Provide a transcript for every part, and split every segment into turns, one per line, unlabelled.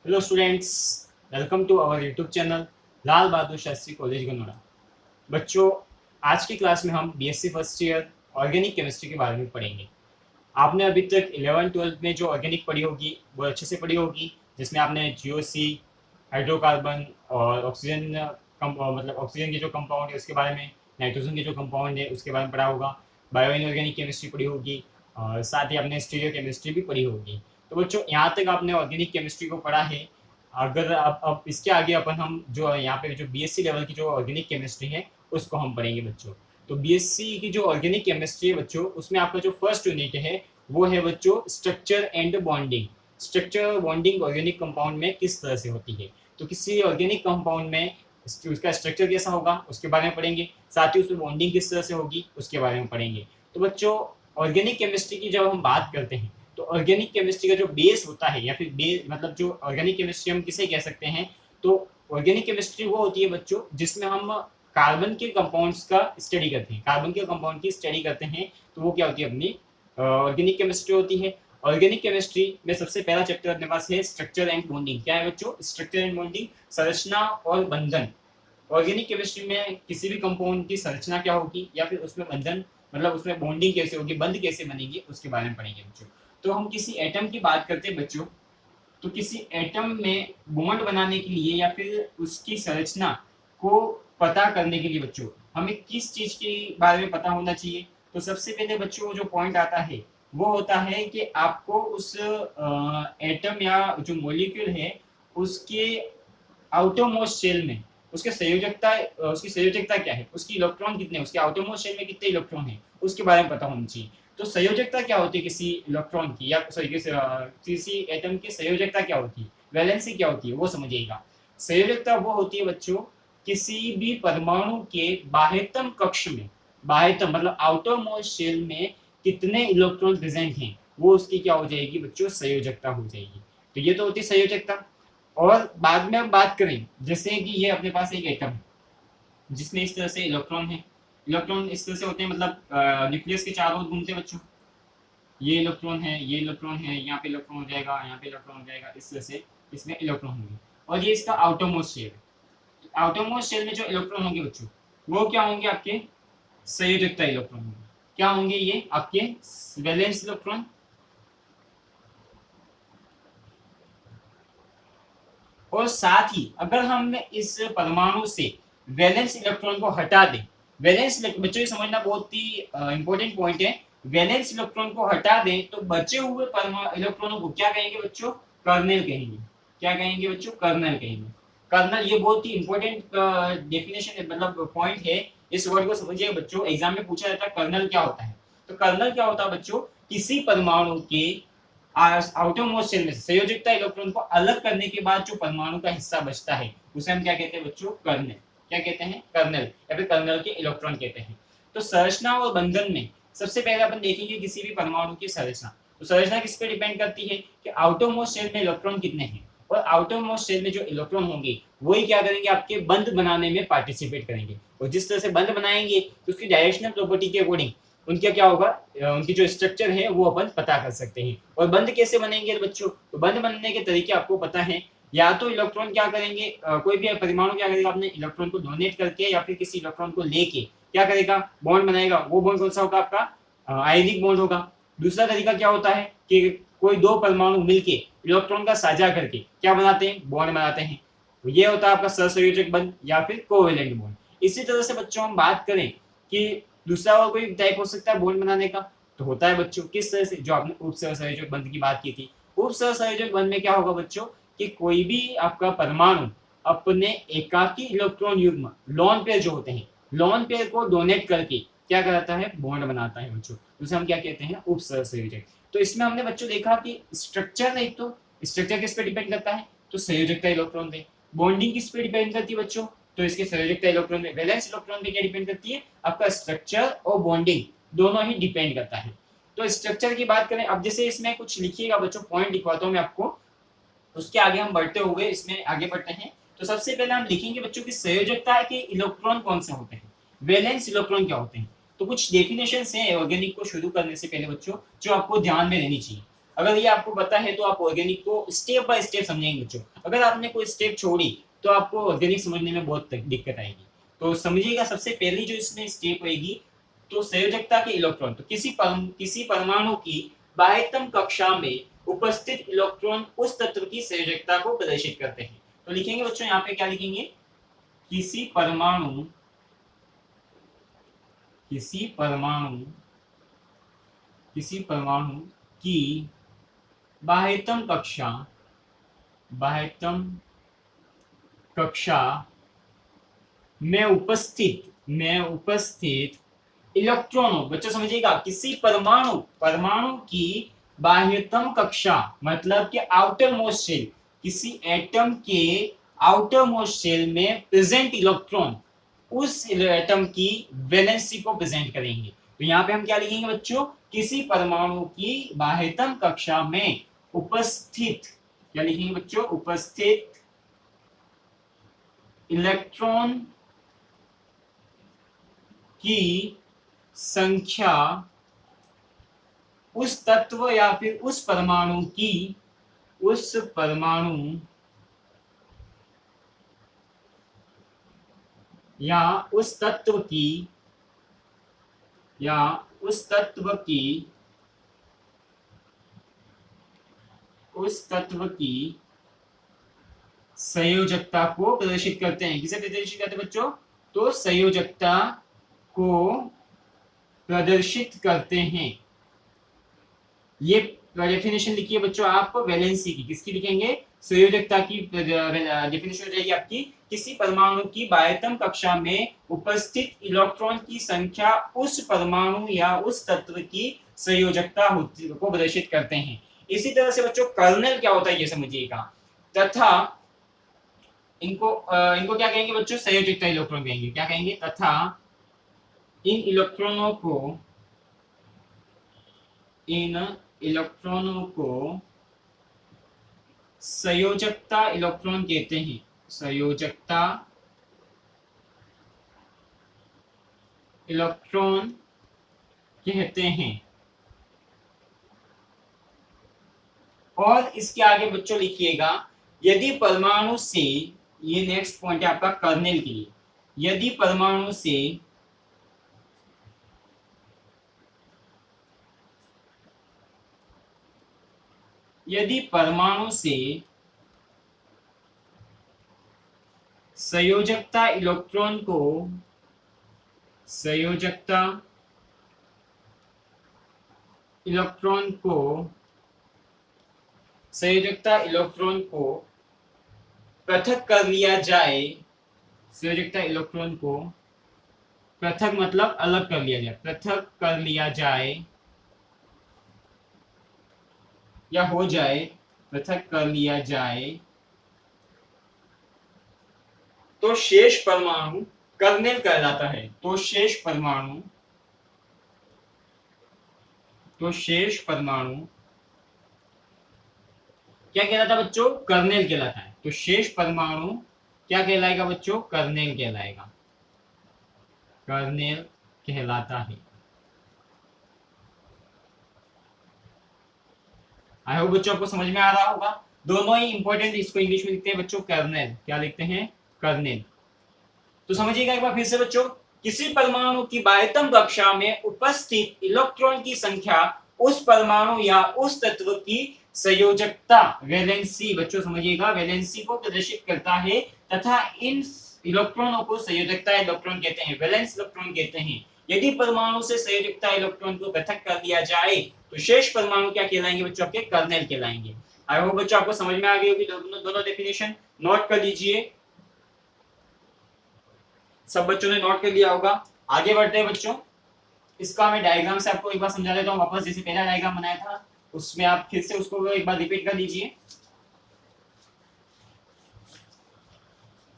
Hello students, welcome to our YouTube channel Lal Bahadur Shastri college Ganoda. बच्चों, आज की क्लास में हम BSc first year organic chemistry के बारे में पढ़ेंगे। आपने अभी तक 11th-12th में जो ऑर्गेनिक पढ़ी होगी वो अच्छे से पढ़ी होगी, जिसमें आपने जीओसी, हाइड्रोकार्बन और ऑक्सीजन मतलब ऑक्सीजन के जो कंपाउंड है उसके बारे में, नाइट्रोजन के जो कंपाउंड है उसके बारे में पढ़ा होगा, बायो इनऑर्गेनिक केमिस्ट्री पढ़ी होगी और साथ ही आपने स्टीरियो केमिस्ट्री भी पढ़ी होगी। तो बच्चों, यहाँ तक आपने ऑर्गेनिक केमिस्ट्री को पढ़ा है। अगर अब इसके आगे अपन हम जो यहाँ पे जो बीएससी लेवल की जो ऑर्गेनिक केमिस्ट्री है उसको हम पढ़ेंगे बच्चों। तो बीएससी की जो ऑर्गेनिक केमिस्ट्री है बच्चों, उसमें आपका जो फर्स्ट यूनिट है वो है बच्चों structure and bonding. Structure bonding organic compound में किस तरह से होती है, तो किसी ऑर्गेनिक कंपाउंड में उसका स्ट्रक्चर कैसा होगा उसके बारे में पढ़ेंगे, साथ ही उसमें बॉन्डिंग किस तरह से होगी उसके बारे में पढ़ेंगे। तो बच्चों, ऑर्गेनिक केमिस्ट्री की जब हम बात करते हैं तो ऑर्गेनिक केमिस्ट्री का जो बेस होता है या फिर मतलब जो ऑर्गेनिक केमिस्ट्री हम किसे कह सकते हैं, तो ऑर्गेनिक केमिस्ट्री वो होती है बच्चों जिसमें हम कार्बन के कंपाउंड्स का स्टडी करते हैं, कार्बन के कंपाउंड की स्टडी करते हैं। तो वो क्या होती है, अपनी ऑर्गेनिक केमिस्ट्री होती है। ऑर्गेनिक केमिस्ट्री में सबसे पहला चैप्टर अपने पास है स्ट्रक्चर एंड बॉन्डिंग। क्या है बच्चों? स्ट्रक्चर एंड बॉन्डिंग, संरचना और बंधन। ऑर्गेनिक केमिस्ट्री में किसी भी कंपाउंड की संरचना क्या होगी या फिर उसमें बंधन मतलब उसमें बॉन्डिंग कैसे होगी, बंध कैसे बनेगी, उसके बारे में पढ़ेंगे बच्चों। तो हम किसी एटम की बात करते हैं बच्चों, तो किसी एटम में बॉन्ड बनाने के लिए या फिर उसकी संरचना को पता करने के लिए बच्चों हमें किस चीज के बारे में पता होना चाहिए। तो सबसे पहले बच्चों जो पॉइंट आता है वो होता है कि आपको उस एटम या जो मॉलिक्यूल है उसके आउटर मोस्ट शेल में उसके संयोजकता उसकी संयोजकता क्या है, उसकी इलेक्ट्रॉन कितने, उसके आउटर मोस्ट शेल में कितने इलेक्ट्रॉन है उसके बारे में पता होना चाहिए। तो संयोजकता क्या होती है किसी इलेक्ट्रॉन की या सॉरी किसी एटम की संयोजकता क्या होती है, वैलेंसी क्या होती है वो समझिएगा। संयोजकता वो होती है बच्चों किसी भी परमाणु के बाह्यतम कक्ष में, बाह्यतम मतलब आउटर मोस्ट शेल में कितने इलेक्ट्रॉन प्रेजेंट हैं वो उसकी क्या हो जाएगी बच्चों, संयोजकता हो जाएगी। तो ये तो होती है संयोजकता। और बाद में हम बात करें जैसे कि ये अपने पास एक एटम है जिसमें इस तरह से इलेक्ट्रॉन है, इलेक्ट्रॉन इस तरह से होते हैं मतलब न्यूक्लियस के चारों ओर घूमते हैं बच्चों। ये इलेक्ट्रॉन है, ये इलेक्ट्रॉन है, यहाँ पे इलेक्ट्रॉन हो जाएगा, यहाँ पे इलेक्ट्रॉन हो जाएगा, इस तरह से इसमें इलेक्ट्रॉन होंगे। और ये इसका आउटर मोस्ट शेल है। आउटर मोस्ट शेल में जो इलेक्ट्रॉन होंगे बच्चों वो क्या होंगे, आपके संयोजकता इलेक्ट्रॉन होंगे। क्या होंगे? ये आपके वैलेंस इलेक्ट्रॉन। और साथ ही अगर हम इस परमाणु से वैलेंस इलेक्ट्रॉन को हटा दें, वैलेंस बच्चों ये समझना बहुत ही इंपॉर्टेंट पॉइंट है, वैलेंस इलेक्ट्रॉन को हटा दें तो बचे हुए इलेक्ट्रॉनों को क्या कहेंगे बच्चों? कर्नेल कहेंगे। क्या कहेंगे बच्चों? कर्नेल कहेंगे। कर्नल ये बहुत ही इंपॉर्टेंट डेफिनेशन मतलब पॉइंट है, इस वर्ड को समझिए बच्चों, एग्जाम में पूछा जाता है कर्नल क्या होता है। तो कर्नल क्या होता है बच्चों? किसी परमाणु के आउटर मोस्ट शेल में संयोजकता इलेक्ट्रॉन को अलग करने के बाद जो परमाणु का हिस्सा बचता है उसे हम क्या कहते हैं बच्चों? कर्नेल। क्या कहते हैं? कर्नेल या फिर कर्नेल के इलेक्ट्रॉन कहते हैं। तो संरचना और बंधन में सबसे पहले अपन देखेंगे किसी भी परमाणु की संरचना। तो संरचना किस पे डिपेंड करती है कि आउटर मोस्ट शेल में इलेक्ट्रॉन कितने हैं, और आउटर मोस्ट शेल में जो इलेक्ट्रॉन होंगे वही क्या करेंगे, आपके बंध बनाने में पार्टिसिपेट करेंगे। और जिस तरह से बंध बनाएंगे तो उसकी डायरेक्शनल प्रॉपर्टी के अकॉर्डिंग उनका क्या होगा, उनकी जो स्ट्रक्चर है वो अपन पता कर सकते हैं। और बंध कैसे बनेंगे बच्चों? तो बंध बनने के तरीके आपको पता है। या तो इलेक्ट्रॉन क्या करेंगे, कोई भी परमाणु क्या करेगा, अपने इलेक्ट्रॉन को डोनेट करके या फिर किसी इलेक्ट्रॉन को लेके क्या करेगा, बॉन्ड बनाएगा। वो बॉन्ड कौन सा होगा? आपका आयनिक बॉन्ड होगा। दूसरा तरीका क्या होता है कि कोई दो परमाणु मिलके इलेक्ट्रॉन का साझा करके क्या बनाते हैं, बॉन्ड बनाते हैं। तो ये होता है आपका सहसंयोजक बंध या फिर कोवेलेंट बॉन्ड। इसी तरह से बच्चों हम बात करें कि दूसरा और कोई टाइप हो सकता है बॉन्ड बनाने का, तो होता है बच्चों किस तरह से, जो आपने उप सहसंयोजक बंध की बात की थी। उप सहसंयोजक बंध में क्या होगा बच्चों कि कोई भी आपका परमाणु अपने एकाकी इलेक्ट्रॉन युग्म लोन पेयर जो होते हैं, लोन पेयर को डोनेट करके क्या कराता है, बॉन्ड बनाता है बच्चों। उसे हम क्या कहते हैं? उप सहसंयोजक। तो इसमें हमने बच्चों देखा कि स्ट्रक्चर नहीं, तो स्ट्रक्चर किस पे डिपेंड करता है, तो संयोजकता इलेक्ट्रॉन पे। बॉन्डिंग किस पे डिपेंड करती है बच्चों, तो इसके संयोजकता इलेक्ट्रॉन पे। वैलेंस इलेक्ट्रॉन पे क्या डिपेंड करती है, आपका स्ट्रक्चर और बॉन्डिंग दोनों ही डिपेंड करता है। तो स्ट्रक्चर की बात करें, अब जैसे इसमें कुछ लिखिएगा बच्चों, पॉइंट लिखवाता हूं मैं आपको, उसके आगे हम बढ़ते हुए इसमें आगे बढ़ते हैं। तो सबसे पहले हम लिखेंगे बच्चों की संयोजकता के इलेक्ट्रॉन कौन से होते हैं, वैलेंस इलेक्ट्रॉन क्या होते हैं। तो कुछ डेफिनेशन है ऑर्गेनिक को शुरू करने से पहले बच्चों जो आपको ध्यान में रहनी चाहिए। अगर ये आपको पता है तो आप ऑर्गेनिक को स्टेप बाय स्टेप समझेंगे बच्चों। अगर आपने कोई स्टेप छोड़ी तो आपको ऑर्गेनिक समझने में बहुत दिक्कत आएगी। तो समझिएगा, सबसे पहली जो इसमें स्टेप होगी तो संयोजकता के इलेक्ट्रॉन। तो किसी परमाणु की बाह्यतम कक्षा में उपस्थित इलेक्ट्रॉन उस तत्व की संयोजकता को प्रदर्शित करते हैं। तो लिखेंगे बच्चों, यहाँ पे क्या लिखेंगे, किसी परमाणु की बाह्यतम कक्षा में उपस्थित इलेक्ट्रॉनों, बच्चों समझिएगा, किसी परमाणु की बाह्यतम कक्षा मतलब कि आउटर मोस्ट शेल, किसी एटम के आउटर मोस्ट शेल में प्रेजेंट इलेक्ट्रॉन उस एटम की वैलेंसी को प्रेजेंट करेंगे। तो यहाँ पे हम क्या लिखेंगे बच्चों, किसी परमाणु की बाह्यतम कक्षा में उपस्थित, क्या लिखेंगे बच्चों, उपस्थित इलेक्ट्रॉन की संख्या उस तत्व या फिर उस परमाणु या उस तत्व की संयोजकता को प्रदर्शित करते हैं। किसे प्रदर्शित करते हैं बच्चों, तो संयोजकता को प्रदर्शित करते हैं। ये डेफिनेशन लिखिए बच्चों आप वैलेंसी की। किसकी लिखेंगे, संयोजकता की डेफिनेशन हो जाएगी आपकी, किसी परमाणु की बाह्यतम कक्षा में उपस्थित इलेक्ट्रॉन की संख्या उस परमाणु या उस तत्व की संयोजकता को प्रदर्शित करते हैं। इसी तरह से बच्चों कर्नेल क्या होता है ये समझिएगा। तथा इनको क्या कहेंगे बच्चों, संयोजकता इलेक्ट्रॉन कहेंगे। क्या कहेंगे, तथा इन इलेक्ट्रॉनों को संयोजकता इलेक्ट्रॉन कहते हैं। संयोजकता इलेक्ट्रॉन कहते हैं। और इसके आगे बच्चों लिखिएगा, यदि परमाणु से, ये नेक्स्ट पॉइंट है आपका कर्नेल के लिए, यदि परमाणु से संयोजकता इलेक्ट्रॉन को पृथक कर लिया जाए, संयोजकता इलेक्ट्रॉन को पृथक मतलब अलग कर लिया जाए, पृथक कर लिया जाए या हो जाए, पृथक कर लिया जाए, तो शेष परमाणु कर्नेल कहलाता है। तो शेष परमाणु क्या कहलाता है बच्चों, कर्नेल कहलाता है। तो शेष परमाणु क्या कहलाएगा बच्चों, कर्नेल कहलाएगा, कर्नेल कहलाता है। आई होप बच्चों आपको समझ में आ रहा होगा। दोनों ही इंपॉर्टेंट, इसको इंग्लिश में लिखते हैं बच्चों कर्नेल। क्या लिखते हैं, कर्नेल। तो समझिएगा एक बार फिर से बच्चों, किसी परमाणु की बाह्यतम कक्षा में उपस्थित इलेक्ट्रॉन की संख्या उस परमाणु या उस तत्व की संयोजकता, वैलेंसी, बच्चों समझिएगा, वैलेंसी को प्रदर्शित करता है। तथा इन इलेक्ट्रॉनों को संयोजकता इलेक्ट्रॉन कहते हैं, वैलेंस इलेक्ट्रॉन कहते हैं। यदि परमाणु से संयोजकता इलेक्ट्रॉन को पृथक कर दिया जाए तो शेष परमाणु क्या कहलाएंगे बच्चों, आपके कर्नेल कहलाएंगे। आई होप बच्चों आपको समझ में आ गई होगी। दोनों डेफिनेशन नोट कर लीजिए। सब बच्चों ने नोट कर लिया होगा। आगे बढ़ते हैं बच्चों। इसका मैं डायग्राम से आपको एक बार समझा देता हूँ वापस। जैसे पहला डायग्राम बनाया था उसमें आप फिर से उसको एक बार रिपीट कर लीजिए।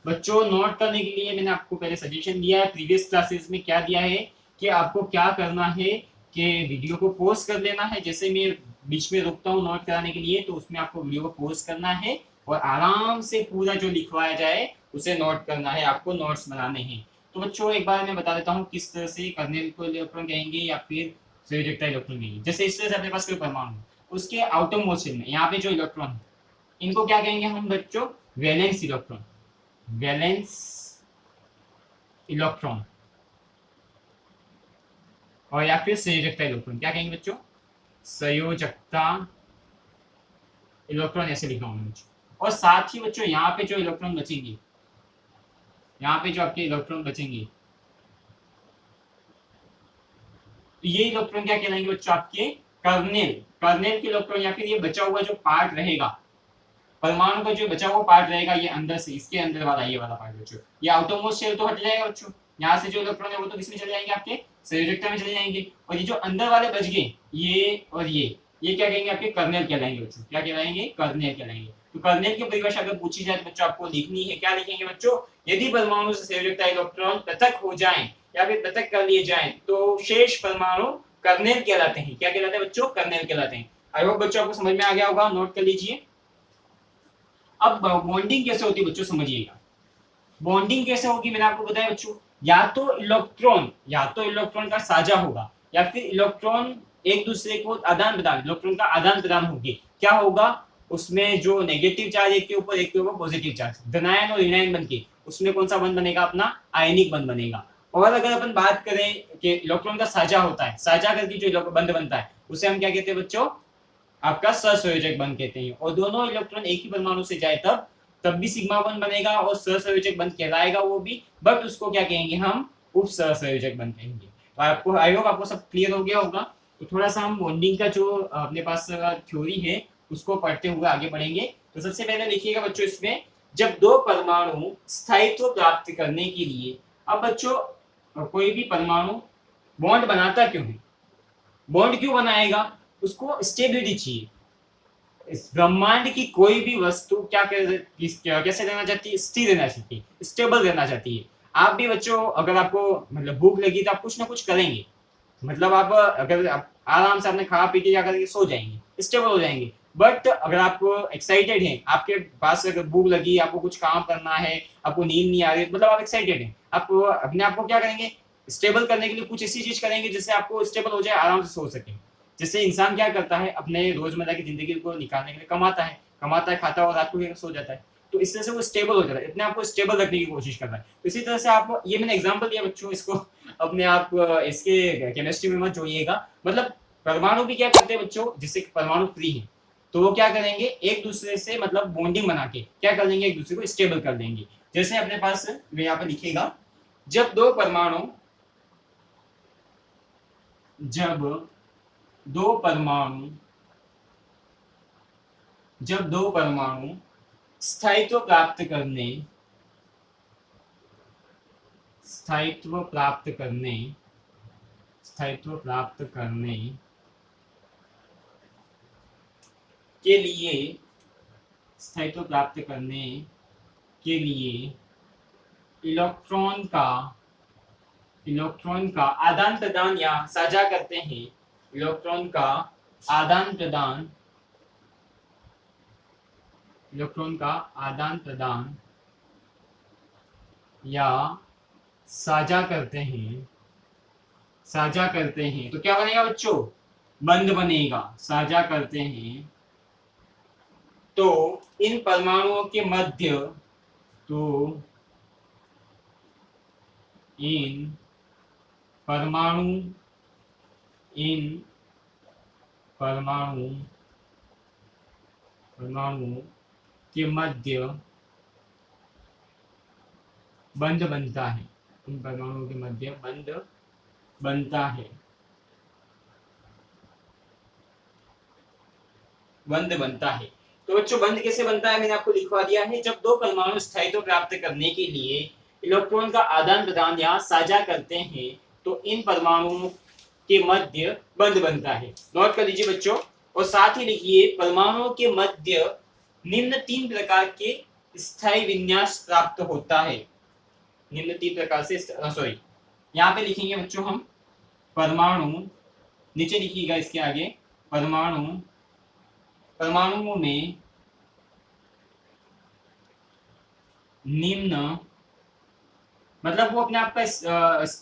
बच्चों नोट करने के लिए मैंने आपको पहले सजेशन दिया है, प्रीवियस क्लासेस में क्या दिया है कि आपको क्या करना है कि वीडियो को पॉज कर लेना है। जैसे मैं बीच में रुकता हूँ नोट कराने के लिए, तो उसमें आपको वीडियो को पॉज करना है और आराम से पूरा जो लिखवाया जाए उसे नोट करना है, आपको नोट्स बनाने हैं। तो बच्चों एक बार मैं बता देता हूँ किस तरह से कर्नेल को इलेक्ट्रॉन कहेंगे या फिर संयोजकता इलेक्ट्रॉन कहेंगे। जैसे इस तरह से अपने पास कोई परमाणु, उसके आउटर मोस्ट शेल में यहाँ पे जो इलेक्ट्रॉन है इनको क्या कहेंगे हम बच्चों, वैलेंस इलेक्ट्रॉन, वैलेंस इलेक्ट्रॉन, और या फिर संयोजकता इलेक्ट्रॉन, क्या कहेंगे बच्चों, संयोजकता इलेक्ट्रॉन, ऐसे लिखा हूं बच्चों। और साथ ही बच्चों यहाँ पे जो इलेक्ट्रॉन बचेंगे, यहाँ पे जो आपके इलेक्ट्रॉन बचेंगे, तो ये इलेक्ट्रॉन क्या कहलाएंगे बच्चों, आपके कर्नेल, कर्नेल के इलेक्ट्रॉन, या फिर ये बचा हुआ जो पार्ट रहेगा परमाणु का, जो बचा हुआ पार्ट रहेगा ये अंदर से, इसके अंदर वाला ये वाला पार्ट बच्चों, ये आउटर मोस्ट शेल तो हट जाएगा बच्चों, यहाँ से जो इलेक्ट्रॉन है वो तो किसमें चले जाएंगे, आपके संयोजकता में चले जाएंगे, और ये जो अंदर वाले बच गए ये और ये क्या कहेंगे, आपके कर्नेल कहलाएंगे बच्चों, क्या कहलाएंगे, कर्नेल कहलाएंगे। तो कर्नेल की परिभाषा अगर पूछी जाए तो बच्चों आपको लिखनी है, क्या लिखेंगे बच्चों, यदि परमाणु से संयोजकता इलेक्ट्रॉन पृथक हो जाएं या फिर पृथक कर लिए जाएं तो शेष परमाणु कर्नेल कहलाते हैं, क्या कहलाते हैं बच्चों, कर्नेल कहलाते हैं। आई होप बच्चों आपको समझ में आ गया होगा, नोट कर लीजिए। अब बॉन्डिंग कैसे होती है बच्चों समझिएगा, बॉन्डिंग कैसे होगी मैंने आपको बताया बच्चों, या तो इलेक्ट्रॉन का साझा होगा या फिर इलेक्ट्रॉन एक दूसरे को आदान प्रदान, इलेक्ट्रॉन का आदान प्रदान होगी, क्या होगा उसमें जो नेगेटिव चार्ज एक के ऊपर पॉजिटिव चार्ज, धनायन और ऋणायन बनके उसमें कौन सा बंध बनेगा, अपना आयनिक बंध बनेगा। और अगर अपन बात करें कि इलेक्ट्रॉन का साझा होता है, साझा करके जो बंध बनता है उसे हम क्या कहते हैं बच्चों, आपका सहसंयोजक बंध कहते हैं। और दोनों इलेक्ट्रॉन एक ही परमाणु से जाए तब भी सिग्मा बंध बनेगा और सहसंयोजक बंध कहलाएगा वो भी, बट उसको क्या कहेंगे हम, उप सहसंयोजक बंध कहेंगे। तो आपको आई होप आपको सब क्लियर हो गया होगा। तो थोड़ा सा हम बॉन्डिंग का जो अपने पास थ्योरी है उसको पढ़ते हुए आगे बढ़ेंगे। तो सबसे पहले देखिएगा बच्चों, इसमें जब दो परमाणु स्थायित्व प्राप्त करने के लिए, अब बच्चों कोई भी परमाणु बॉन्ड बनाता क्यों है, बॉन्ड क्यों बनाएगा, उसको स्टेबिलिटी चाहिए। इस ब्रह्मांड की कोई भी वस्तु कैसे रहना चाहती है, स्थिर रहना चाहती है, स्टेबल रहना चाहती है। आप भी बच्चों अगर आपको मतलब भूख लगी तो आप कुछ ना कुछ करेंगे, मतलब आप अगर आप आराम से आपने खा पी के जाकर सो जाएंगे, स्टेबल हो जाएंगे। बट अगर आप एक्साइटेड हैं, आपके पास अगर भूख लगी, आपको कुछ काम करना है, आपको नींद नहीं आ रही, मतलब आप एक्साइटेड हैं, आप अपने आप को क्या करेंगे, स्टेबल करने के लिए कुछ ऐसी चीज करेंगे जिससे आपको स्टेबल हो जाए, आराम से सो सके। जैसे इंसान क्या करता है, अपने रोजमर्रा की जिंदगी को निकालने के लिए कमाता है, खाता है और रात को सो जाता है, तो इस तरह से वो स्टेबल हो जाता है, अपने आप को स्टेबल रखने की कोशिश कर रहा है। तो इसी तरह से आप, ये मैंने एग्जांपल दिया बच्चों, इसको अपने आप इसके केमिस्ट्री में मत जोड़िएगा। मतलब परमाणु भी क्या करते हैं बच्चों, जिससे परमाणु फ्री है तो वो क्या करेंगे, एक दूसरे से मतलब बॉन्डिंग बना के क्या कर लेंगे, एक दूसरे को स्टेबल कर देंगे। जैसे अपने पास यहाँ पे लिखेगा, जब दो परमाणु स्थायित्व प्राप्त करने के लिए इलेक्ट्रॉन का आदान प्रदान या साझा करते हैं, इलेक्ट्रॉन का आदान प्रदान या साझा करते हैं तो क्या बनेगा बच्चों, बंध बनेगा। साझा करते हैं तो इन परमाणुओं के मध्य परमाणु के मध्य बंध बनता है, इन परमाणुओं के मध्य बंध बनता है। तो बच्चों बंध कैसे बनता है मैंने आपको लिखवा दिया है, जब दो परमाणु स्थायित्व प्राप्त करने के लिए इलेक्ट्रॉन का आदान प्रदान या साझा करते हैं तो इन परमाणुओं के मध्य बंध बनता है। नोट कर लीजिए बच्चों, और साथ ही लिखिए, परमाणुओं के मध्य निम्न 3 प्रकार के स्थायी विन्यास प्राप्त होता है। निम्न 3 प्रकार से सॉरी, यहाँ पे लिखेंगे बच्चों हम परमाणु, नीचे लिखिएगा इसके आगे, परमाणुओं में निम्न, मतलब वो अपने आप का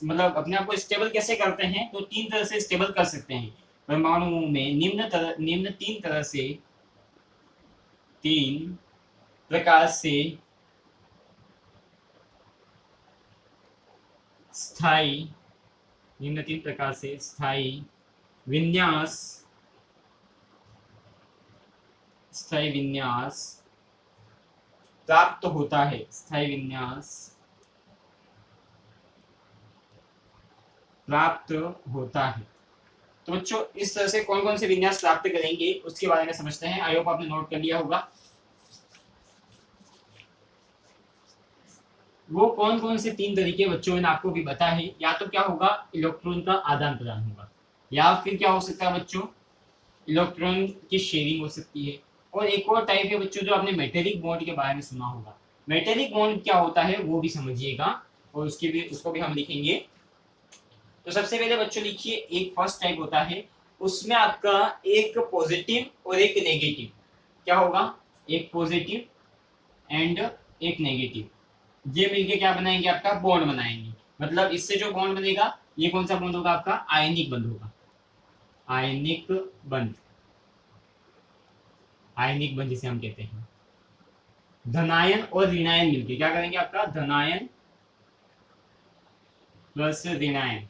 मतलब अपने आप को स्टेबल कैसे करते हैं, तो 3 तरह से स्टेबल कर सकते हैं। परमाणुओं में निम्न तीन प्रकार से स्थायी विन्यास प्राप्त होता है। तो बच्चों इस तरह से कौन कौन से विन्यास प्राप्त करेंगे उसके बारे में समझते हैं। आई होप आपने नोट कर लिया होगा। वो कौन कौन से तीन तरीके बच्चों ने आपको भी बता है। या तो क्या होगा, इलेक्ट्रॉन का आदान प्रदान होगा, या फिर क्या हो सकता है बच्चों, इलेक्ट्रॉन की शेयरिंग हो सकती है। और एक और टाइप है बच्चों जो आपने मेटेलिक बॉन्ड के बारे में सुना होगा। मेटेलिक बॉन्ड क्या होता है वो भी समझिएगा और उसको भी हम लिखेंगे। तो सबसे पहले बच्चों लिखिए, एक फर्स्ट टाइप होता है, उसमें आपका एक पॉजिटिव और एक नेगेटिव क्या होगा, एक पॉजिटिव एंड एक नेगेटिव, ये मिलके क्या बनाएंगे, आपका बॉन्ड बनाएंगे। मतलब इससे जो बॉन्ड बनेगा ये कौन सा बॉन्ड होगा, आपका आयनिक बंध होगा। आयनिक बंध जिसे हम कहते हैं। धनायन और ऋणायन मिलके क्या करेंगे, आपका धनायन प्लस ऋणायन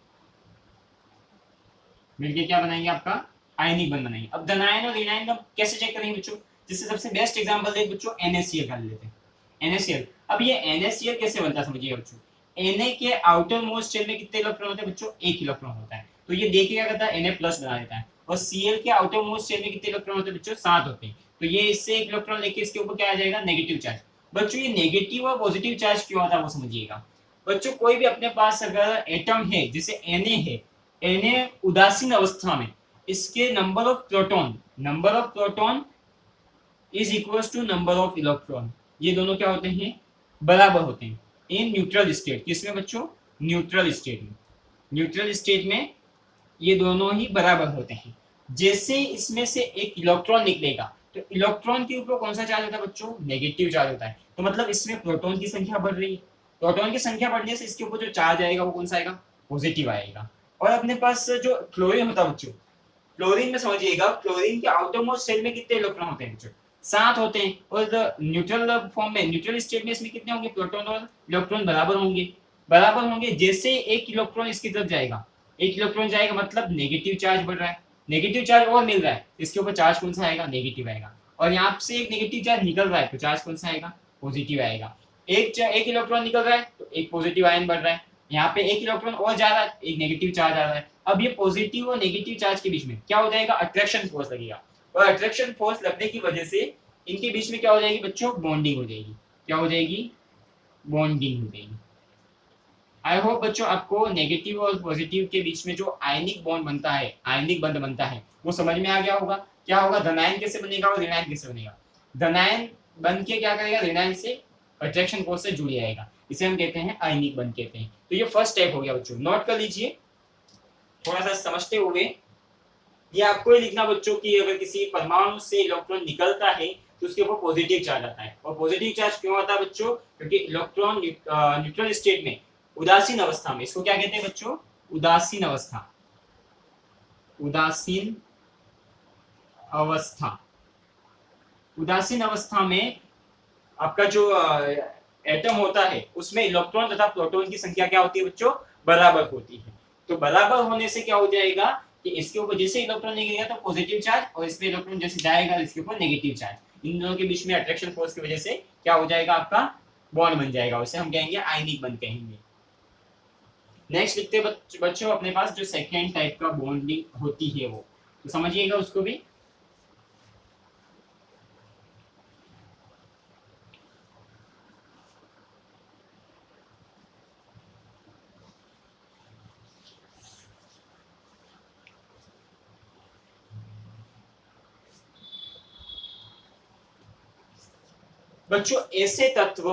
मिलके क्या बनाएंगे, आपका आयनिक बंध बनाएंगे। अब धनायन और ऋणायन हम कैसे चेक करेंगे बच्चों, जिससे सबसे बेस्ट एग्जांपल देख बच्चों NaCl कर लेते हैं। NaCl, अब ये NaCl कैसे बनता है समझिए बच्चों। Na के आउटर मोस्ट शेल में कितने इलेक्ट्रॉन होते हैं बच्चों, एक इलेक्ट्रॉन होता है। तो ये देखिए क्या करता है, Na प्लस बना देता है। और Cl के आउटर मोस्ट शेल में कितने इलेक्ट्रॉन होते हैं बच्चों, 7 होते हैं। तो ये इससे एक इलेक्ट्रॉन लेके इसके ऊपर क्या आ जाएगा, नेगेटिव चार्ज। बच्चों ये नेगेटिव और पॉजिटिव चार्ज क्यों आता है वो समझिएगा। बच्चों कोई भी अपने पास अगर एटम है जैसे Na है, Na उदासीन अवस्था में इसके number of proton is equals to number of electron, ये दोनों क्या होते हैं, बराबर होते हैं। इन न्यूट्रल स्टेट, किसमें बच्चों, न्यूट्रल स्टेट में ये दोनों ही बराबर होते हैं। जैसे इसमें से एक इलेक्ट्रॉन निकलेगा तो इलेक्ट्रॉन के ऊपर कौन सा चार्ज होता है बच्चों, नेगेटिव चार्ज होता है। तो मतलब इसमें प्रोटॉन की संख्या बढ़ रही है। प्रोटॉन की संख्या बढ़ने से इसके ऊपर जो चार्ज आएगा वो कौन सा आएगा, पॉजिटिव आएगा। और अपने पास जो क्लोरीन होता है बच्चों, क्लोरीन में समझिएगा, क्लोरीन के आउटर मोस्ट शेल में कितने इलेक्ट्रॉन होते हैं बच्चों, 7 होते हैं। और न्यूट्रल फॉर्म में, न्यूट्रल स्टेट में इसमें कितने होंगे, प्रोटॉन और इलेक्ट्रॉन बराबर होंगे। जैसे एक इलेक्ट्रॉन इसकी तरफ जाएगा, एक इलेक्ट्रॉन जाएगा मतलब नेगेटिव चार्ज बढ़ रहा है, नेगेटिव चार्ज और मिल रहा है, इसके ऊपर चार्ज कौन सा आएगा, नेगेटिव आएगा। और यहाँ से एक नेगेटिव चार्ज निकल रहा है तो चार्ज कौन सा आएगा, पॉजिटिव आएगा। एक इलेक्ट्रॉन निकल रहा है तो एक पॉजिटिव आयन बढ़ रहा है। यहाँ पे एक इलेक्ट्रॉन और जा रहा है, एक नेगेटिव चार्ज आ रहा है। अब ये पॉजिटिव और नेगेटिव चार्ज के बीच में क्या हो जाएगा, अट्रैक्शन फोर्स लगेगा। और अट्रैक्शन फोर्स लगने की वजह से इनके बीच में क्या हो जाएगी बच्चों, बॉन्डिंग हो जाएगी। क्या हो जाएगी, बॉन्डिंग हो जाएगी। आई होप बच्चों आपको नेगेटिव और पॉजिटिव के बीच में जो आयनिक बॉन्ड बनता है, आयनिक बंध बनता है, वो समझ में आ गया होगा। क्या होगा, धनायन कैसे बनेगा और ऋणायन कैसे बनेगा। धनायन बन के क्या करेगा, ऋणायन से अट्रैक्शन फोर्स से जुड़ जाएगा, इसे हम कहते हैं आयनिक बंध कहते हैं। तो ये फर्स्ट टाइप हो गया बच्चों, नोट कर लीजिए थोड़ा सा समझते हुए। ये आपको ही लिखना बच्चों कि अगर किसी परमाणु से इलेक्ट्रॉन निकलता है तो उसके ऊपर पॉजिटिव चार्ज आता है। और पॉजिटिव चार्ज क्यों आता है बच्चों, क्योंकि इलेक्ट्रॉन न्यूट्रल स्टेट में, उदासीन अवस्था में, इसको क्या कहते हैं बच्चों, उदासीन अवस्था में आपका जो एटम होता है उसमें इलेक्ट्रॉन तथा प्रोटॉन की संख्या क्या होती है बच्चों, बराबर होती है। तो बराबर होने से क्या हो जाएगा कि इसके ऊपर जैसे इलेक्ट्रॉन निकलेगा तो पॉजिटिव चार्ज, और इसमें इलेक्ट्रॉन जैसे जाएगा इसके ऊपर नेगेटिव चार्ज। इन दोनों के बीच में अट्रैक्शन फोर्स की वजह से क्या हो जाएगा, आपका बॉन्ड बन जाएगा। उसे हम कहेंगे आयनिक बंध कहेंगे। नेक्स्ट लिखते बच्चों अपने पास जो सेकेंड टाइप का बॉन्डिंग होती है वो, तो समझिएगा उसको भी। बच्चों ऐसे तत्व,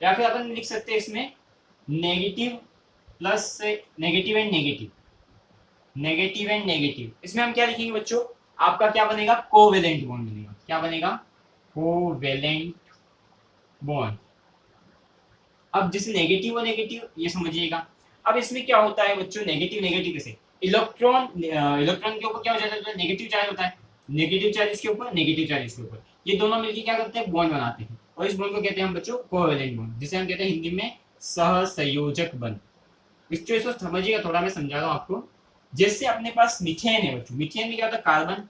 या फिर अपन लिख सकते हैं इसमें negative plus negative and negative. इसमें हम क्या लिखेंगे बच्चों, आपका क्या बनेगा, कोवेलेंट बॉन्ड बनेगा। क्या बनेगा, कोवेलेंट बॉन्ड। अब जैसे नेगेटिव और नेगेटिव ये समझिएगा। अब इसमें क्या होता है बच्चों, नेगेटिव कैसे, इलेक्ट्रॉन के ऊपर क्या हो जाता है, नेगेटिव चार्ज होता है, नेगेटिव चार्ज इसके ऊपर, नेगेटिव चार्ज इसके ऊपर, ये दोनों मिलकर क्या करते हैं, बॉन्ड बनाते हैं, और इस बॉन्ड को कहते हैं हम बच्चों कोवेलेंट बॉन्ड, जिसे हम कहते हैं हिंदी में सहसंयोजक बंध। इसको समझिएगा, थोड़ा मैं समझा रहा हूँ आपको। जैसे अपने पास मीथेन है बच्चों, मीथेन में क्या होता है, कार्बन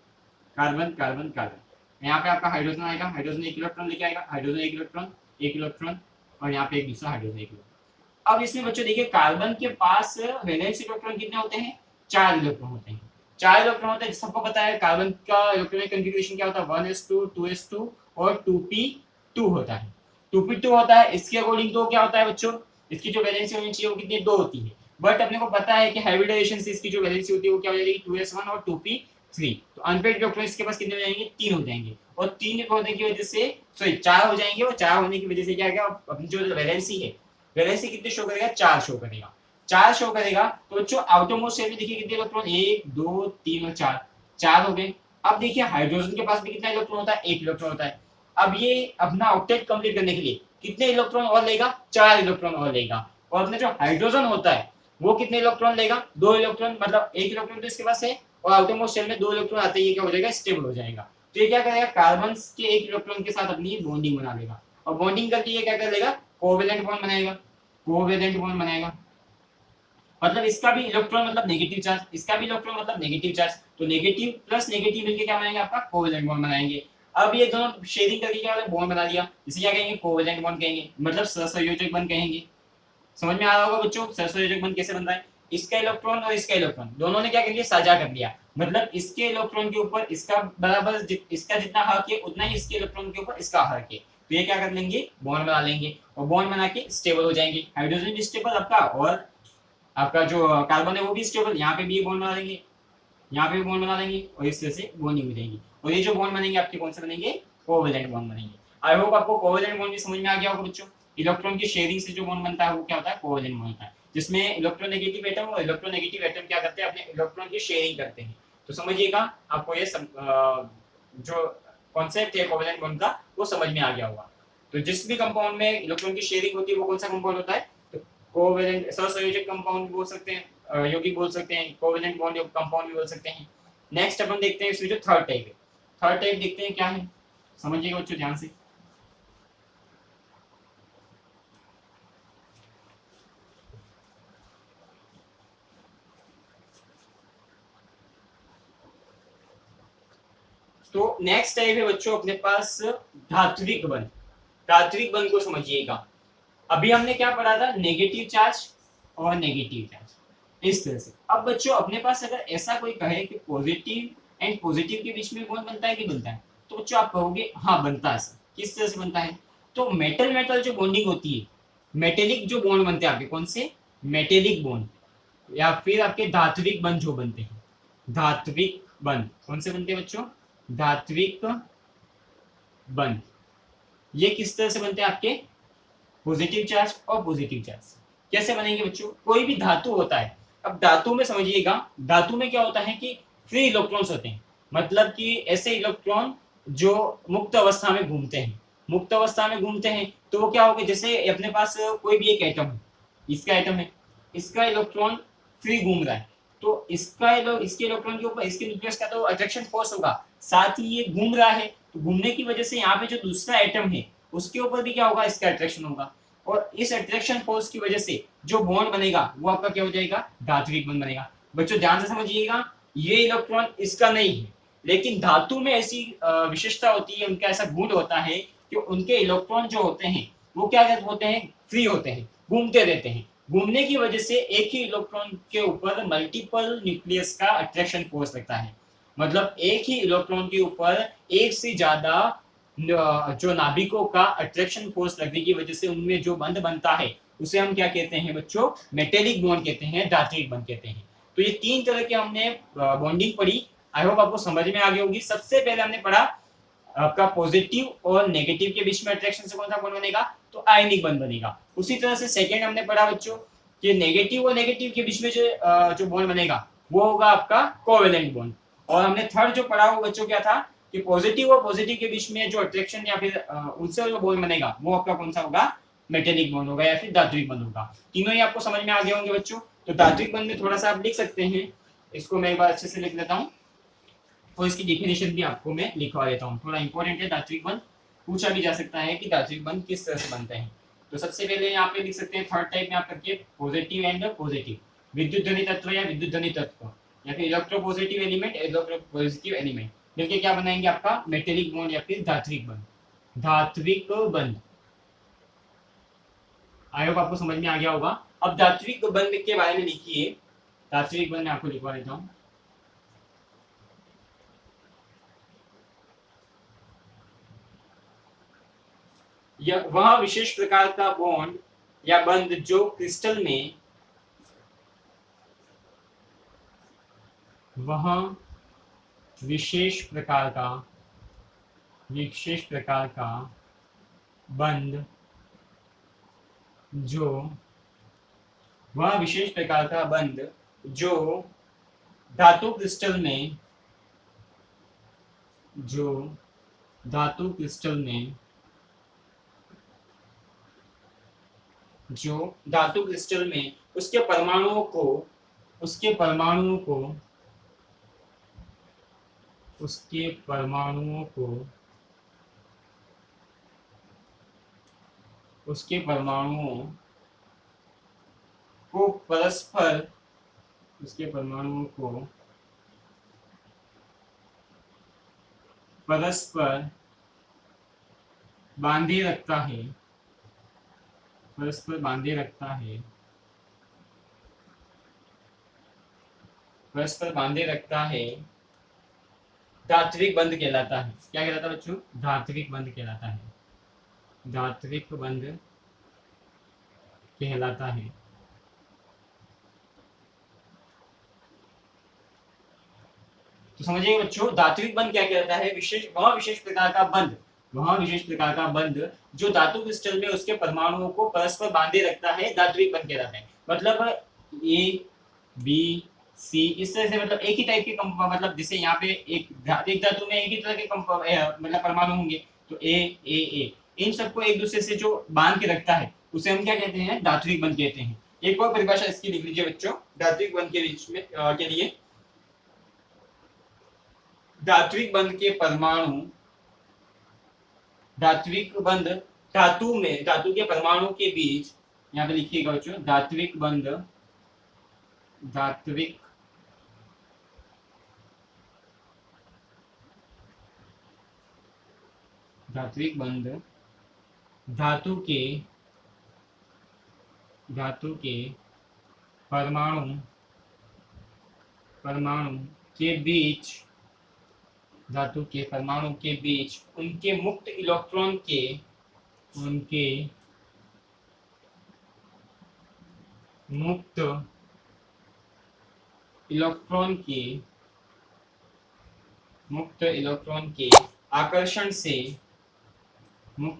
कार्बन कार्बन कार्बन, यहाँ पे आपका हाइड्रोजन आएगा, हाइड्रोजन एक इलेक्ट्रॉन लेके आएगा, हाइड्रोजन एक इलेक्ट्रॉन, एक इलेक्ट्रॉन, और यहाँ पे एक दूसरा हाइड्रोजन एक इलेक्ट्रॉन। अब इसमें बच्चों देखिए, कार्बन के पास वैलेंस इलेक्ट्रॉन कितने होते हैं, 4 इलेक्ट्रॉन होते हैं, 4 इलेक्ट्रॉन होते हैं। सबको पता है कार्बन का इलेक्ट्रॉनिक कॉन्फ़िगरेशन क्या होता है, 1s2 2s2 और 2p2 होता है, 2p2 होता है। इसके अकॉर्डिंग तो क्या होता है बच्चों, इसकी जो वैलेंसी होनी चाहिए वो कितनी, 2 होती है, बट अपने को पता है कि हाइब्रिडाइजेशन से इसकी जो वैलेंसी होती है वो क्या हो जाएगी, 2s1 और 2p3। तो अनपेड इलेक्ट्रॉन इसके पास कितने हो जाएंगे, 3 हो जाएंगे, और 3 होने की वजह से, सॉरी 4 हो जाएंगे, और 4 होने की वजह से क्या है, अपनी जो वैलेंसी है, वैलेंसी कितने शो करेगा, 4 शो करेगा, 4 शो करेगा। तो बच्चों आउटरमोस्ट शेल में देखिए कितने इलेक्ट्रॉन, 1 2 3 और 4, 4 हो गए। अब देखिए हाइड्रोजन के पास भी कितना इलेक्ट्रॉन होता है, 1 इलेक्ट्रॉन होता है। अब ये अपना ऑक्टेट कंप्लीट करने के लिए कितने इलेक्ट्रॉन और लेगा, 4 इलेक्ट्रॉन और लेगा। और अपना जो हाइड्रोजन होता है वो कितने इलेक्ट्रॉन लेगा, 2 इलेक्ट्रॉन, मतलब 1 इलेक्ट्रॉन तो इसके पास है, और आउटरमोस्ट शेल में 2 इलेक्ट्रॉन आते ही क्या हो जाएगा, स्टेबल हो जाएगा। तो ये क्या करेगा, कार्बन के 1 इलेक्ट्रॉन के साथ अपनी बॉन्डिंग बना लेगा, और बॉन्डिंग करके ये क्या कर लेगा, कोवेलेंट बॉन्ड बनाएगा, कोवेलेंट बॉन्ड बनाएगा। मतलब इसका भी इलेक्ट्रॉन मतलब नेगेटिव चार्ज, इसका भी इलेक्ट्रॉन मतलब नेगेटिव चार्ज, तो नेगेटिव प्लस नेगेटिव मिलके क्या बनाएंगे, आपका कोवेलेंट बॉन्ड बनाएंगे। अब ये दोनों शेयरिंग करके क्या बॉन्ड बना दिया, इसे क्या कहेंगे, कोवेलेंट बॉन्ड कहेंगे, मतलब सहसंयोजक बंध कहेंगे। समझ में आ रहा होगा बच्चों, सहसंयोजक बंध कैसे बनता है, इसका इलेक्ट्रॉन और इसका इलेक्ट्रॉन दोनों ने क्या कर लिया, साझा कर लिया, मतलब इसके इलेक्ट्रॉन के ऊपर इसका बराबर इसका जितना हक है उतना ही इसके इलेक्ट्रॉन के ऊपर इसका हक है। तो ये क्या कर लेंगे, बॉन्ड बना लेंगे, और बॉन्ड बना के स्टेबल हो जाएंगे, हाइड्रोजन भी स्टेबल आपका, और आपका जो कार्बन है वो भी स्टेबल, यहाँ पे भी बॉन्ड बना देंगे, यहाँ पे भी बॉन्ड बना देंगे, और इस तरह से बॉन्डिंग हो जाएगी। और ये जो बॉन्ड बनेंगे आपके कौन से बनेंगे, कोवेलेंट बॉन्ड बनेंगे। आई होप आपको कोवेलेंट बॉन्ड भी समझ में आ गया होगा बच्चों। इलेक्ट्रॉन की शेयरिंग से जो बॉन्ड बनता है वो क्या होता है, कोवेलेंट बॉन्ड होता है, जिसमें इलेक्ट्रोनेगेटिव एटम और इलेक्ट्रोनेगेटिव एटम क्या करते हैं, अपने इलेक्ट्रॉन की शेयरिंग करते हैं। तो समझिएगा, आपको ये जो कॉन्सेप्ट है कोवेलेंट बॉन्ड का वो समझ में आ गया होगा। तो जिस भी कंपाउंड में इलेक्ट्रॉन की शेयरिंग होती है वो कौन सा कंपाउंड होता है, तो कोवेलेंट सहसंयोजक कंपाउंड बोल सकते हैं, यौगिक बोल सकते हैं, कोवेलेंट बॉन्ड कंपाउंड भी बोल सकते हैं। नेक्स्ट अपन देखते हैं इसमें जो थर्ड टाइप है, थर्ड टाइप देखते हैं क्या है, समझिएगा बच्चों ध्यान से। तो नेक्स्ट टाइप है बच्चों अपने पास धात्विक बंध। धात्विक बंध को समझिएगा, अभी हमने क्या पढ़ा था, नेगेटिव चार्ज और नेगेटिव चार्ज, इस तरह से। अब बच्चों अपने पास अगर ऐसा कोई कहे कि पॉजिटिव एंड पॉजिटिव के बीच में बॉन्ड बनता है कि बनता है, तो बच्चों आप कहोगे हाँ बनता है। सर किस तरह से बनता है, तो मेटल मेटल जो बॉन्डिंग होती है, मेटेलिक जो बॉन्ड बनते हैं आपके, कौन से, मेटेलिक बॉन्ड, या फिर आपके धात्विक बंध जो बनते हैं, धात्विक बंध कौन से बनते हैं बच्चों, धात्विक बंध। ये किस तरह से बनते हैं आपके, पॉजिटिव चार्ज और पॉजिटिव चार्ज। कैसे बनेंगे बच्चों, कोई भी धातु होता है, अब धातु में समझिएगा, धातु में क्या होता है कि फ्री इलेक्ट्रॉन्स होते हैं, मतलब कि ऐसे इलेक्ट्रॉन जो मुक्त अवस्था में घूमते हैं, मुक्त अवस्था में घूमते हैं, तो वो क्या होगा, जैसे अपने पास कोई भी एक एटम है, इसका एटम है, इसका इलेक्ट्रॉन फ्री घूम रहा है, तो इसके इलेक्ट्रॉन के ऊपर इसके न्यूक्लियस का तो अट्रैक्शन फोर्स होगा, साथ ही ये घूम रहा है, तो घूमने की वजह से यहाँ पे जो दूसरा एटम है उसके ऊपर भी क्या होगा, इसका अट्रैक्शन होगा, और इस अट्रैक्शन फोर्स की वजह से जो बॉन्ड बनेगा वो आपका क्या हो जाएगा, धात्विक बंध बनेगा। बच्चों ध्यान से समझिएगा, ये इलेक्ट्रॉन इसका नहीं है, लेकिन धातु में ऐसी विशेषता होती है, उनका ऐसा गुण होता है कि उनके इलेक्ट्रॉन जो होते हैं वो क्या होते हैं, फ्री होते हैं, घूमते रहते हैं। घूमने की वजह से एक ही इलेक्ट्रॉन के ऊपर मल्टीपल न्यूक्लियस का अट्रैक्शन फोर्स लगता है, मतलब एक ही इलेक्ट्रॉन के ऊपर एक से ज्यादा जो नाभिकों का अट्रैक्शन फोर्स लगने की वजह से उनमें जो बंध बनता है उसे हम क्या कहते हैं बच्चों, मेटेलिक बॉन्ड कहते हैं, धात्विक बंध कहते हैं। तो ये 3 तरह के हमने बॉन्डिंग पढ़ी, आई होप आपको समझ में आ गई होगी। सबसे पहले हमने पढ़ा आपका पॉजिटिव और नेगेटिव के बीच में अट्रैक्शन से कौन सा बॉन्ड बनेगा, तो आयनिक बंध बनेगा। उसी तरह से सेकंड हमने पढ़ा बच्चों कि नेगेटिव और नेगेटिव के बीच में जो बॉन्ड बनेगा वो होगा आपका कोवेलेंट बॉन्ड। और हमने थर्ड जो पढ़ा वो बच्चों क्या था कि पॉजिटिव और पॉजिटिव के बीच में जो अट्रैक्शन या फिर उनसे जो बॉन्ड बनेगा वो आपका कौन सा होगा, मेटेलिक बॉन्ड होगा या फिर धात्विक बंध होगा। तीनों ही आपको समझ में आ गए होंगे बच्चों। तो धात्विक बंध में थोड़ा सा आप लिख सकते हैं इसको मैं एक बार अच्छे से लिख लेता हूँ और इसकी डेफिनेशन भी आपको मैं लिखवा देता हूँ, थोड़ा इंपॉर्टेंट है। धात्विक बंध पूछा भी जा सकता है कि धात्विक बंध किस तरह से बनते हैं। तो सबसे पहले यहाँ पे लिख सकते हैं थर्ड टाइप में आप करके पॉजिटिव एंड पॉजिटिव, विद्युत ध्वनि तत्व या विद्युत ध्वनि तत्व या फिर इलेक्ट्रोपॉजिटिव एलिमेंट इलेक्ट्रोपॉजिटिव एलिमेंट मिलकर क्या बनाएंगे आपका मेटेलिक बॉन्ड या फिर धात्विक बंध। धात्विक बंध आई होप आपको समझ में आ गया होगा। अब धात्विक बंध के बारे में लिखिए। धात्विक बंध मैं आपको लिखवा देता हूँ। यह वह विशेष प्रकार का बॉन्ड या बंध जो क्रिस्टल में वह विशेष प्रकार का बंध जो वह विशेष प्रकार का बंध जो धातु क्रिस्टल में उसके परमाणुओं को परस्पर बांधे रखता है धात्विक बंध कहलाता है। क्या कहलाता है बच्चों? धात्विक बंध कहलाता है। धात्विक बंध कहलाता है। तो समझिए बच्चों, धात्विक बंध क्या कहलाता है? वह विशेष प्रकार का बंध जो धातु क्रिस्टल में उसके परमाणुओं को परस्पर बांधे रखता है, धात्विक बंध कहलाता है। मतलब ए बी सी इस तरह से, मतलब एक ही टाइप के मतलब जैसे यहाँ पे एक धातु में एक ही तरह के मतलब परमाणु होंगे, तो ए इन सबको एक दूसरे से जो बांध के रखता है उसे हम क्या कहते हैं? धात्विक बंध कहते हैं। एक और परिभाषा इसकी लिख लीजिए बच्चों धात्विक बंध के बीच में के लिए। धात्विक बंध के परमाणु, धात्विक बंध धातु के परमाणु के बीच, यहाँ पे लिखिएगा बच्चों धात्विक बंध धातु के परमाणु के बीच, धातु के परमाणु के बीच उनके मुक्त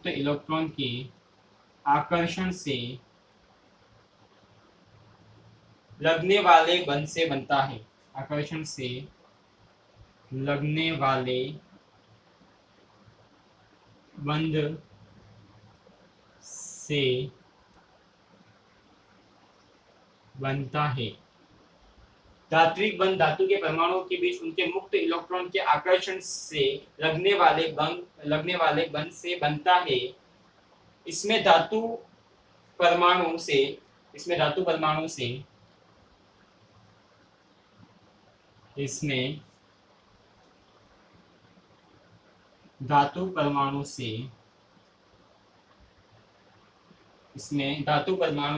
इलेक्ट्रॉन के आकर्षण से लगने वाले बंध से बनता है। आकर्षण से लगने वाले बंध से बनता है। धात्विक बंध धातु के परमाणुओं के बीच उनके मुक्त इलेक्ट्रॉन के आकर्षण से लगने वाले बंध से बनता है। इसमें धातु परमाणु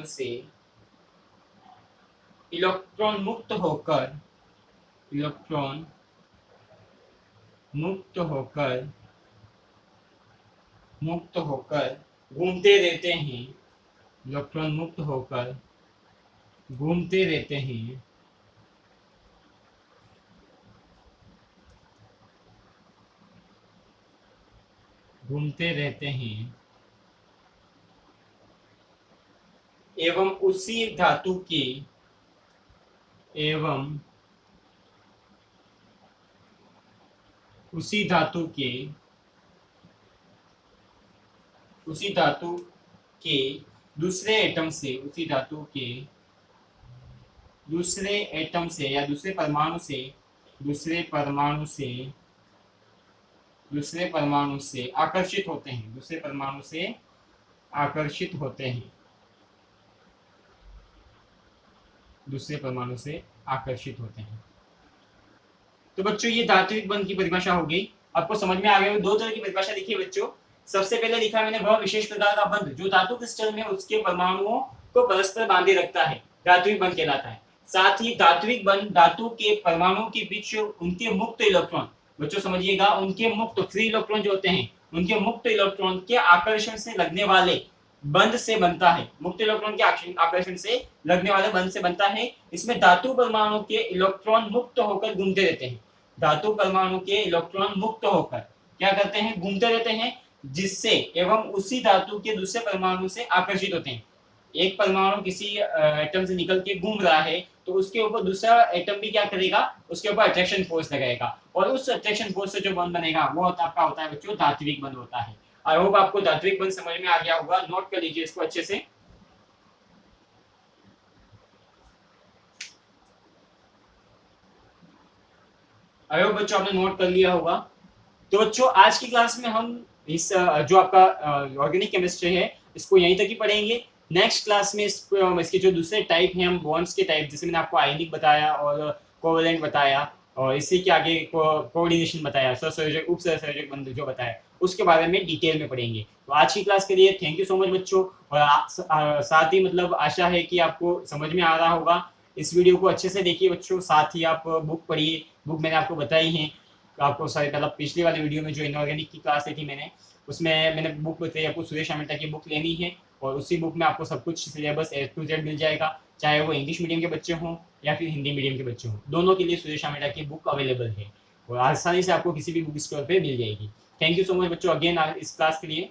से इलेक्ट्रॉन मुक्त होकर घूमते रहते हैं। इलेक्ट्रॉन मुक्त होकर घूमते रहते हैं। एवं उसी धातु के दूसरे एटम से दूसरे एटम से या दूसरे परमाणु से दूसरे परमाणु से दूसरे परमाणु से आकर्षित होते हैं, दूसरे परमाणु से आकर्षित होते हैं, दूसरे परमाणु से आकर्षित होते हैं। तो बच्चों ये धात्विक बंध की परिभाषा हो गई। आपको समझ में आ गया। दो तरह की परिभाषा लिखी है बच्चों। सबसे पहले लिखा मैंने वह विशेष प्रकार का बंध जो धातु क्रिस्टल में उसके परमाणुओं को परस्पर बांधे रखता है, धात्विक बंध कहलाता है। साथ ही धात्विक बंध धातु के परमाणुओं के बीच उनके मुक्त इलेक्ट्रॉन, बच्चों समझिएगा, उनके मुक्त फ्री इलेक्ट्रॉन जो होते हैं, उनके मुक्त इलेक्ट्रॉन के आकर्षण से लगने वाले बंध से बनता है। मुक्त इलेक्ट्रॉन के आकर्षण से लगने वाले बंध से बनता है। इसमें धातु परमाणु के इलेक्ट्रॉन मुक्त होकर घूमते रहते हैं। धातु परमाणु के इलेक्ट्रॉन मुक्त होकर क्या करते हैं? घूमते रहते हैं, जिससे एवं उसी धातु के दूसरे परमाणु से आकर्षित होते हैं। एक परमाणु किसी एटम से निकल के घूम रहा है तो उसके ऊपर दूसरा एटम भी क्या करेगा? उसके ऊपर अट्रैक्शन फोर्स लगाएगा, और उस अट्रैक्शन फोर्स से जो बंध बनेगा वो आपका होता है बच्चों धात्विक बंध होता है। आई होप आपको धात्विक बंध समझ में आ गया होगा। नोट कर लीजिए इसको अच्छे से। आई होप बच्चों आपने नोट कर लिया होगा। तो बच्चों आज की क्लास में हम इस जो आपका ऑर्गेनिक केमिस्ट्री है इसको यहीं तक ही पढ़ेंगे। नेक्स्ट क्लास में इसके जो दूसरे टाइप हैं, हम बॉन्ड्स के टाइप, जैसे मैंने आपको आयनिक बताया और कोवेलेंट बताया, और इसी के आगे कोऑर्डिनेशन बताया, सहसंयोजक उप सहसंयोजक बंध जो बताया, उसके बारे में डिटेल में पढ़ेंगे। तो आज की क्लास के लिए थैंक यू सो मच बच्चों। और साथ ही मतलब आशा है कि आपको समझ में आ रहा होगा। इस वीडियो को अच्छे से देखिए बच्चों, साथ ही आप बुक पढ़िए। बुक मैंने आपको बताई है आपको, सारी मतलब पिछली वाली वीडियो में जो इनऑर्गेनिक की क्लास ली थी उसमें मैंने बुक बताई आपको। सुरेश आमेटा की बुक लेनी है और उसी बुक में आपको सब कुछ सिलेबस A to Z मिल जाएगा, चाहे वो इंग्लिश मीडियम के बच्चे हों या फिर हिंदी मीडियम के बच्चे हों, दोनों के लिए सुरेश आमेटा की बुक अवेलेबल है और आसानी से आपको किसी भी बुक स्टोर पे मिल जाएगी। थैंक यू सो मच बच्चों अगेन इस क्लास के लिए।